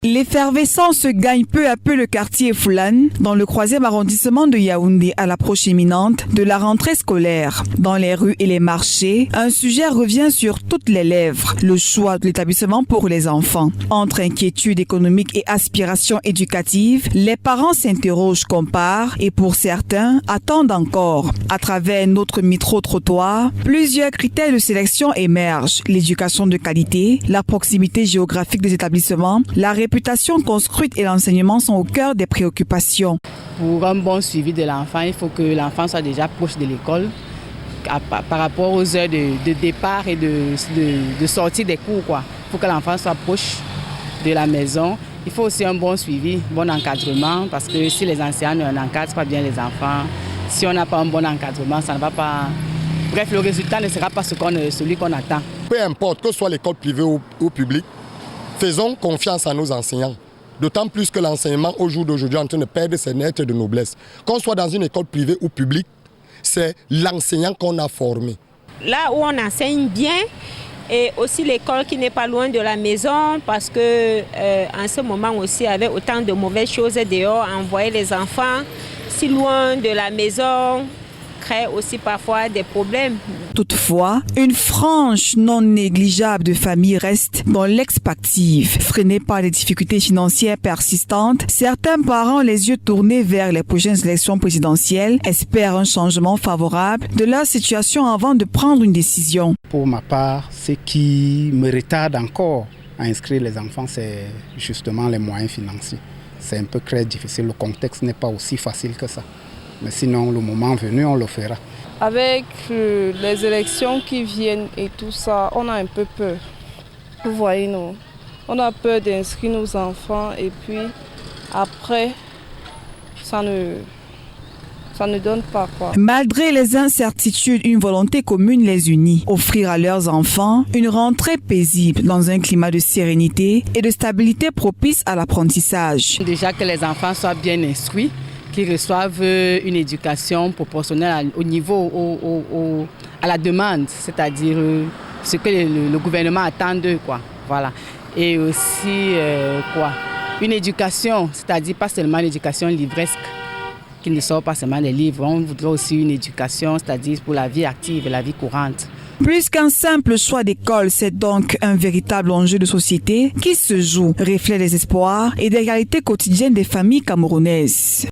L'effervescence gagne peu à peu le quartier Foulane, dans le 3e arrondissement de Yaoundé, à l'approche imminente de la rentrée scolaire. Dans les rues et les marchés, un sujet revient sur toutes les lèvres, le choix de l'établissement pour les enfants. Entre inquiétude économique et aspiration éducative, les parents s'interrogent, comparent et pour certains, attendent encore. À travers notre micro-trottoir, plusieurs critères de sélection émergent. L'éducation de qualité, la proximité géographique des établissements, la réputation construite et l'enseignement sont au cœur des préoccupations. Pour un bon suivi de l'enfant, il faut que l'enfant soit déjà proche de l'école par rapport aux heures de départ et de sortie des cours. Il faut que l'enfant soit proche de la maison. Il faut aussi un bon suivi, bon encadrement, parce que si les enseignants n'encadrent pas bien les enfants, si on n'a pas un bon encadrement, ça ne va pas... Bref, le résultat ne sera pas celui qu'on attend. Peu importe que ce soit l'école privée ou publique, faisons confiance à nos enseignants. D'autant plus que l'enseignement au jour d'aujourd'hui est en train de perdre ses lettres de noblesse. Qu'on soit dans une école privée ou publique, c'est l'enseignant qu'on a formé. Là où on enseigne bien, et aussi l'école qui n'est pas loin de la maison, parce que en ce moment aussi, avec autant de mauvaises choses dehors, envoyer les enfants si loin de la maison crée aussi parfois des problèmes. Toutefois, une frange non négligeable de familles reste dans l'expectative. Freinée par les difficultés financières persistantes, certains parents, les yeux tournés vers les prochaines élections présidentielles, espèrent un changement favorable de leur situation avant de prendre une décision. Pour ma part, ce qui me retarde encore à inscrire les enfants, c'est justement les moyens financiers. C'est un peu très difficile, le contexte n'est pas aussi facile que ça. Mais sinon, le moment venu, on le fera. Avec les élections qui viennent et tout ça, on a un peu peur. Vous voyez, nous, on a peur d'inscrire nos enfants et puis après, ça ne donne pas quoi. Malgré les incertitudes, une volonté commune les unit. Offrir à leurs enfants une rentrée paisible dans un climat de sérénité et de stabilité propice à l'apprentissage. Déjà que les enfants soient bien instruits, qu'ils reçoivent une éducation proportionnelle au niveau, à la demande, c'est-à-dire ce que le gouvernement attend d'eux. Voilà. Et aussi une éducation, c'est-à-dire pas seulement une éducation livresque, qui ne sort pas seulement des livres. On voudrait aussi une éducation, c'est-à-dire pour la vie active et la vie courante. Plus qu'un simple choix d'école, c'est donc un véritable enjeu de société qui se joue, reflète les espoirs et des réalités quotidiennes des familles camerounaises.